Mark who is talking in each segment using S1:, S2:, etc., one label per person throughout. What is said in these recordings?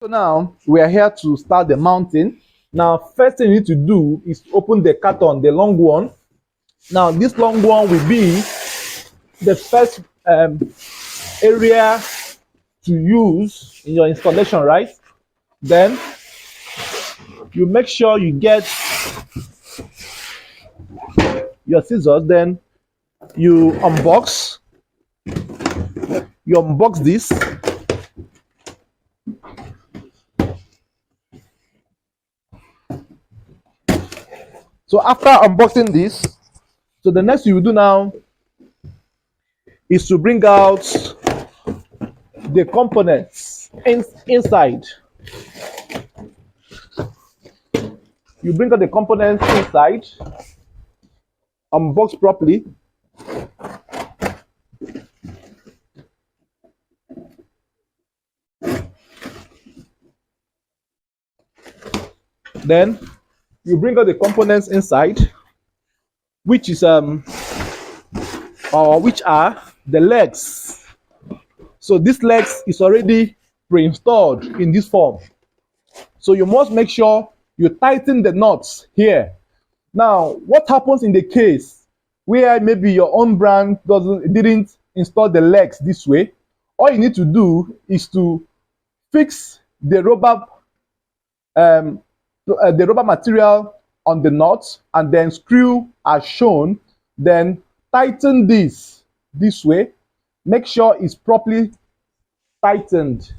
S1: So now we are here to start the mounting. Now, first thing you need to do is open the carton, the long one. Now, this long one will be the first area to use in your installation, right? Then you make sure you get your scissors. Then you unbox this. So after unboxing this, so the next you will do now is to bring out the components inside. You bring out the components inside, unbox properly. Then you bring out the components inside, which is which are the legs. So this legs is already pre-installed in this form. So you must make sure you tighten the nuts here. Now, what happens in the case where maybe your own brand didn't install the legs this way? All you need to do is to fix the rubber material on the nut and then screw as shown. Then tighten this way. Make sure it's properly tightened.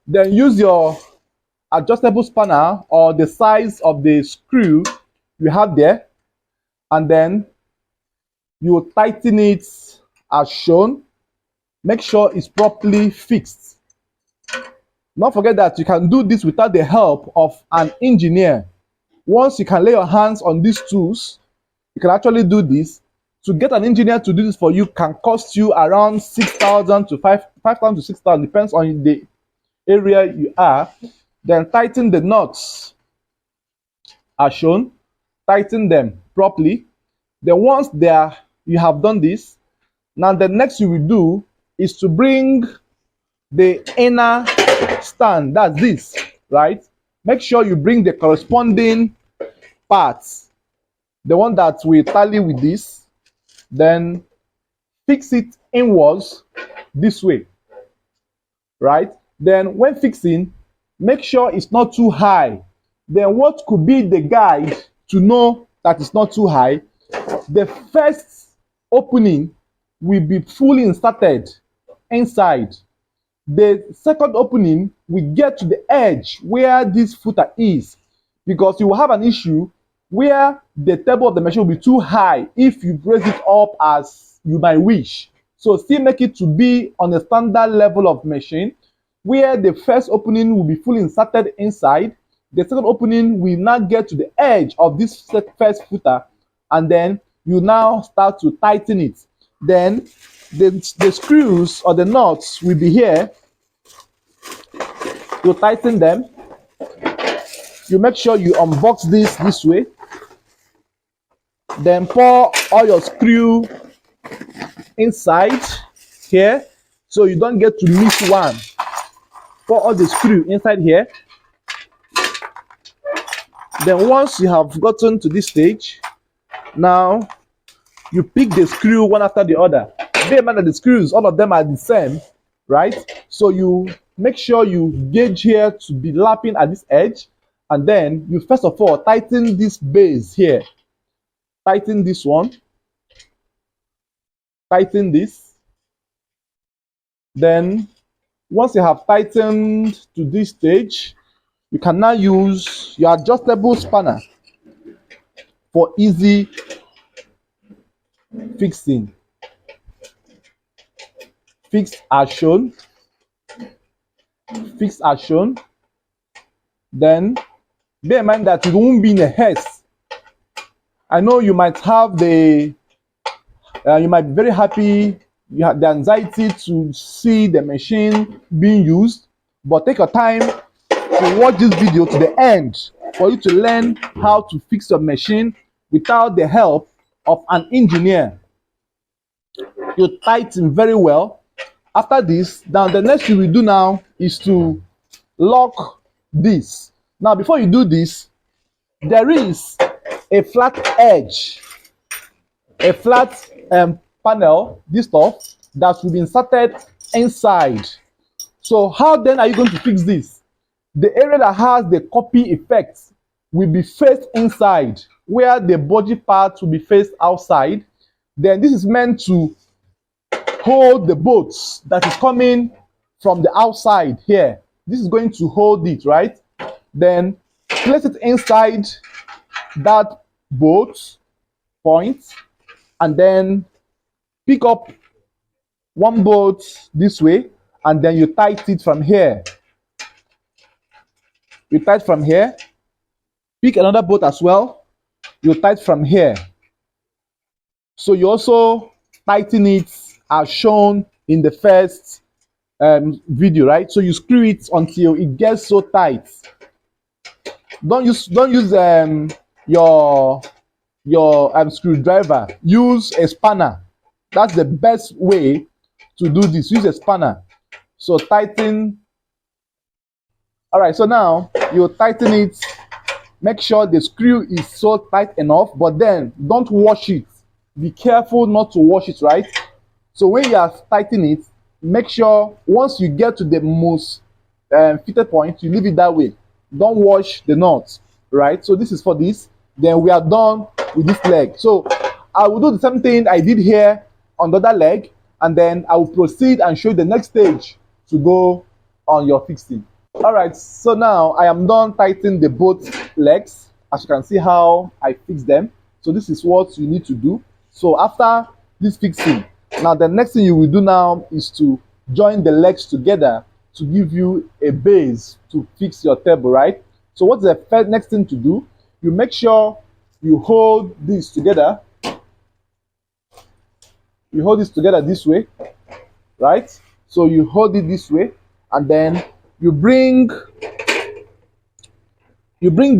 S1: Then use your adjustable spanner or the size of the screw you have there, and then you tighten it as shown. Make sure it's properly fixed. Don't forget that you can do this without the help of an engineer. Once you can lay your hands on these tools, you can actually do this. To get an engineer to do this for you can cost you around 6,000 to 5,000 to 6,000, depends on the area you are. Then tighten the nuts as shown. Tighten them properly. Then once you have done this, now the next you will do is to bring the inner stand. That's this, right? Make sure you bring the corresponding parts, the one that will tally with this. Then fix it inwards this way, right? Then when fixing, make sure it's not too high. Then what could be the guide to know that it's not too high? The first opening will be fully inserted inside. The second opening will get to the edge where this footer is, because you will have an issue where the table of the machine will be too high if you raise it up as you might wish. So still make it to be on a standard level of machine, where the first opening will be fully inserted inside. The second opening will now get to the edge of this first footer, and then you now start to tighten it. Then the screws or the nuts will be here. You tighten them. You make sure you unbox this way. Then pour all your screw inside here, so you don't get to miss one. Pour all the screw inside here. Then once you have gotten to this stage, now you pick the screw one after the other. Bear in mind that the screws, all of them are the same, right? So you make sure you gauge here to be lapping at this edge, and then you first of all tighten this base here. Tighten this one. Tighten this. Then once you have tightened to this stage, you can now use your adjustable spanner for easy fixing. Fix as shown. Fix as shown. Then bear in mind that you won't be in a haste. I know you might have you might be very happy. You have the anxiety to see the machine being used, but take your time to watch this video to the end for you to learn how to fix your machine without the help of an engineer. You tighten very well. After this, now the next you will do now is to lock this. Now, before you do this, there is a flat edge, a flat panel, this stuff that will be inserted inside. So how then are you going to fix this? The area that has the copy effect will be faced inside, where the body part will be faced outside. Then this is meant to hold the bolts that is coming from the outside here. This is going to hold it, right? Then place it inside that bolt point, and then pick up one bolt this way, and then you tighten it from here. You tighten from here. Pick another bolt as well. You tighten from here. So you also tighten it as shown in the first video, right? So you screw it until it gets so tight. Don't use your screwdriver. Use a spanner. That's the best way to do this. Use a spanner. So tighten. All right, so now you tighten it. Make sure the screw is so tight enough, but then don't wash it. Be careful not to wash it, right? So when you are tightening it, make sure once you get to the most fitted point, you leave it that way. Don't wash the nuts, right? So this is for this. Then we are done with this leg. So I will do the same thing I did here on the other leg, and then I will proceed and show you the next stage to go on your fixing. All right, so now I am done tightening the both legs. As you can see how I fix them. So this is what you need to do. So after this fixing, now the next thing you will do now is to join the legs together to give you a base to fix your table, right? So what's the first next thing to do? You make sure you hold this together. You hold this together this way, right? So you hold it this way, and then you bring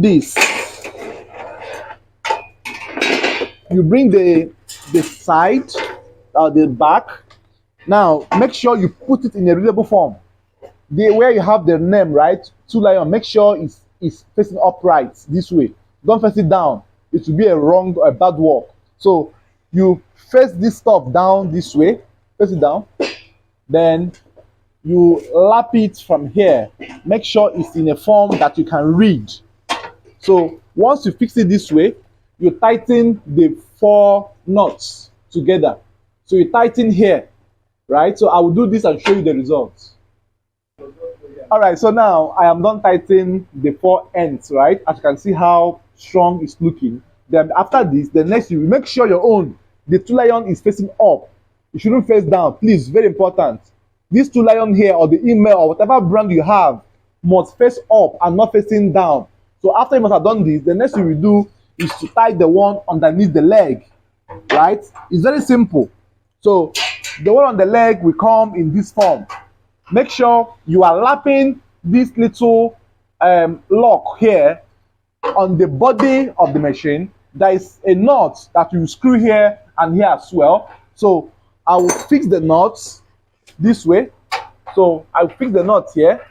S1: this. You bring the side, the back. Now make sure you put it in a readable form. Where you have the name, right? Two lion. Make sure it's facing upright this way. Don't face it down. It will be a wrong or a bad work. So you face this stuff down this way. Face it down. Then you lap it from here. Make sure it's in a form that you can read. So once you fix it this way, you tighten the 4 nuts together. So you tighten here, right? So I will do this and show you the results. All right, so now I am done tightening the 4 ends, right? As you can see how strong it's looking. Then after this, the next you make sure your own, the 2 lion is facing up. It shouldn't face down, please, very important. This 2 lion here, or the email, or whatever brand you have, must face up and not facing down. So after you must have done this, the next thing you will do is to tie the one underneath the leg, right? It's very simple. So the one on the leg will come in this form. Make sure you are lapping this little lock here on the body of the machine. There is a nut that you screw here and here as well. So I will fix the nuts this way. So I will fix the nut here.